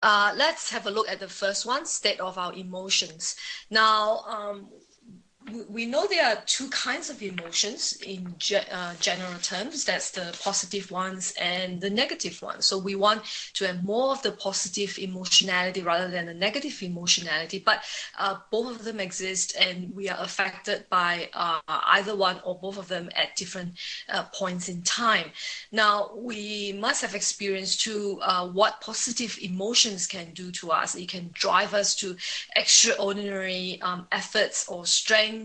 Let's have a look at the first one, state of our emotions. Now, we know there are two kinds of emotions in general terms. That's the positive ones and the negative ones. So we want to have more of the positive emotionality rather than the negative emotionality. But both of them exist, and we are affected by either one or both of them at different points in time. Now, we must have experienced too what positive emotions can do to us. It can drive us to extraordinary efforts or strengths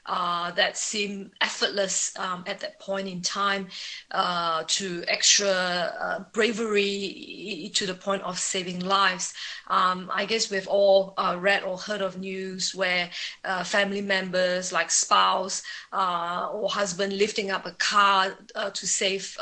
that seem effortless at that point in time, to extra bravery to the point of saving lives. I guess we've all read or heard of news where family members like spouse or husband lifting up a car to save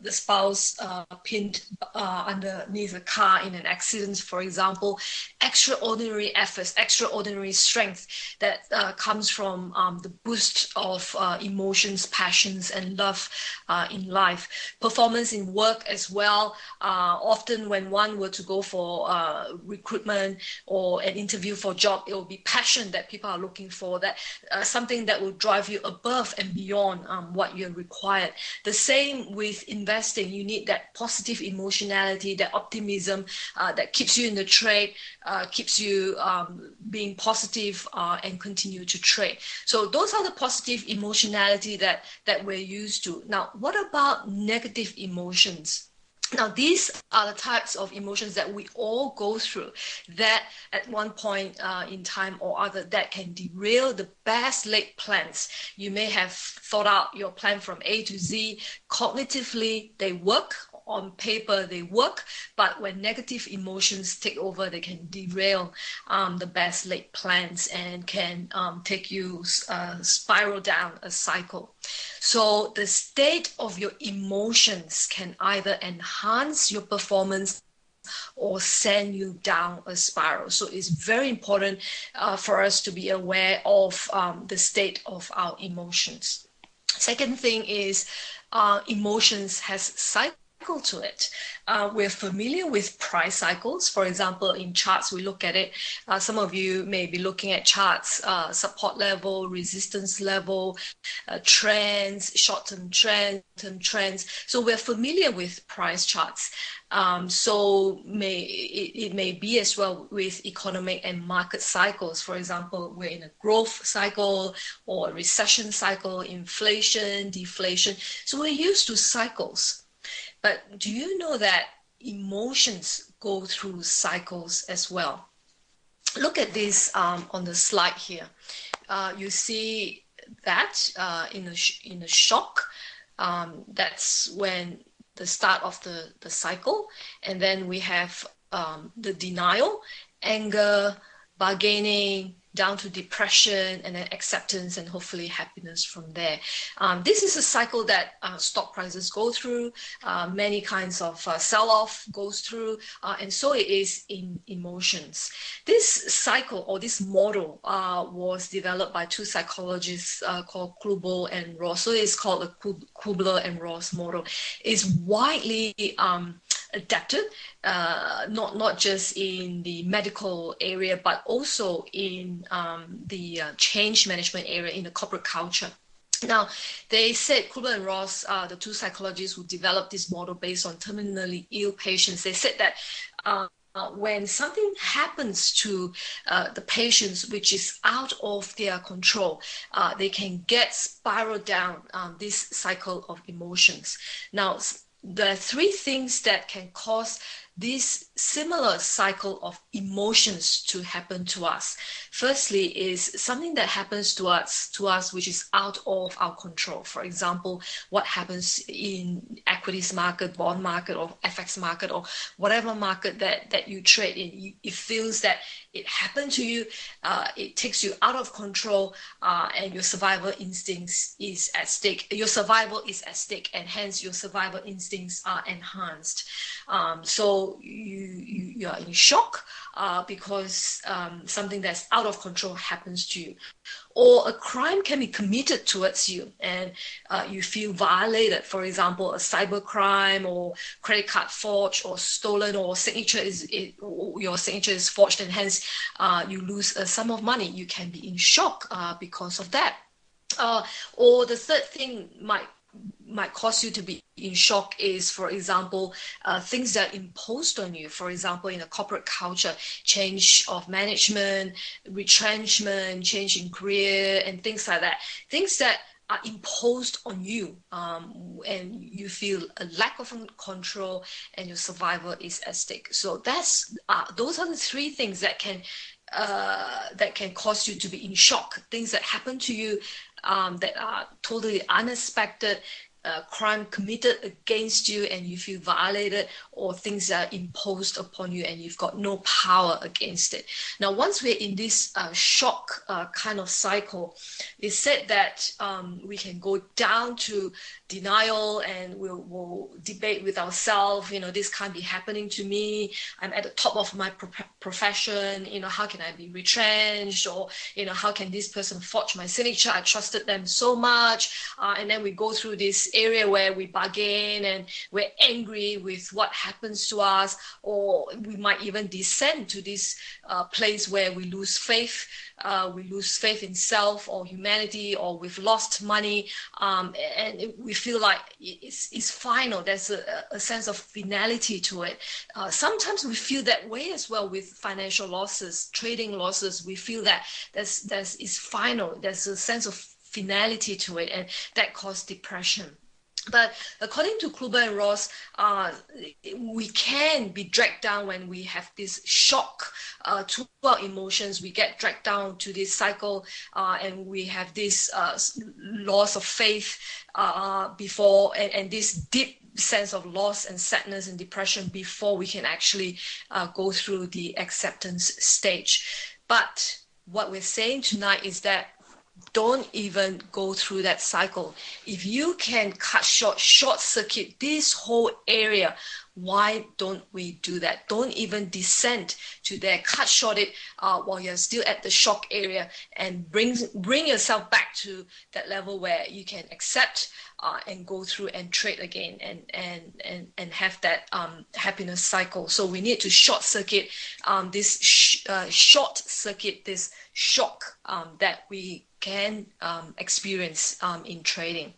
the spouse pinned underneath a car in an accident, for example. Extraordinary efforts, extraordinary strength that comes from the boost of emotions, passions, and love in life. Performance in work as well. Often when one were to go for recruitment or an interview for a job, it will be passion that people are looking for, that something that will drive you above and beyond what you're required. The same with investing. You need that positive emotionality, that optimism that keeps you in the trade, keeps you being positive and continue to trade. So those are the positive emotionality that we're used to. Now, what about negative emotions? Now, these are the types of emotions that we all go through that at one point in time or other that can derail the best laid plans. You may have thought out your plan from A to Z. Cognitively, they work. On paper, they work. But when negative emotions take over, they can derail the best laid plans and can take you spiral down a cycle. So the state of your emotions can either enhance your performance or send you down a spiral. So it's very important for us to be aware of the state of our emotions. Second thing is emotions has cycles to it. We're familiar with price cycles. For example, in charts, we look at it. Some of you may be looking at charts, support level, resistance level, trends, short-term trends, long-term trends. So we're familiar with price charts. So it may be as well with economic and market cycles. For example, we're in a growth cycle or a recession cycle, inflation, deflation. So we're used to cycles. But do you know that emotions go through cycles as well? Look at this on the slide here. You see that in a shock, that's when the start of the cycle. And then we have the denial, anger, bargaining, down to depression, and then acceptance, and hopefully happiness from there. This is a cycle that stock prices go through, many kinds of sell-off goes through, and so it is in emotions. This cycle or this model was developed by two psychologists called Kubler and Ross. So it's called the Kubler and Ross model. It's widely adapted, not just in the medical area, but also in the change management area, in the corporate culture. Now, they said, Kubler and Ross, the two psychologists who developed this model based on terminally ill patients, they said that when something happens to the patients which is out of their control, they can get spiraled down this cycle of emotions. Now, there are three things that can cause this similar cycle of emotions to happen to us. Firstly is something that happens to us which is out of our control. For example, what happens in equities market, bond market, or FX market, or whatever market that you trade in. It feels that it happened to you, it takes you out of control, and your survival instincts is at stake. Your survival is at stake, and hence your survival instincts are enhanced. So you are in shock because something that's out of control happens to you. or a crime can be committed towards you, and you feel violated. For example, a cyber crime or credit card forged or stolen, or your signature is forged, and hence you lose a sum of money. You can be in shock because of that. Or the third thing might cause you to be in shock is, for example, things that are imposed on you. For example, in a corporate culture, change of management, retrenchment, change in career, and things like that. Things that are imposed on you, and you feel a lack of control, and your survival is at stake. So those are the three things that can cause you to be in shock. Things that happen to you that are totally unexpected, crime committed against you and you feel violated, or things that are imposed upon you and you've got no power against it. Now, once we're in this shock kind of cycle, it's said that we can go down to denial, and we'll debate with ourselves, this can't be happening to me. I'm at the top of my profession. How can I be retrenched? Or, how can this person forge my signature? I trusted them so much. And then we go through this area where we bargain and we're angry with what happens to us, or we might even descend to this place where we lose faith. We lose faith in self or humanity, or we've lost money, and we feel like it's final. There's a sense of finality to it. Sometimes we feel that way as well with financial losses, trading losses. We feel that it's final. There's a sense of finality to it, and that causes depression. But according to Kluber and Ross, we can be dragged down when we have this shock to our emotions. We get dragged down to this cycle, and we have this loss of faith before, and this deep sense of loss and sadness and depression before we can actually go through the acceptance stage. But what we're saying tonight is that don't even go through that cycle. If you can short circuit this whole area, why don't we do that? Don't even descend to there. Cut short it while you're still at the shock area, and bring yourself back to that level where you can accept and go through and trade again, and have that happiness cycle. So we need to short circuit this shock that we can experience in trading.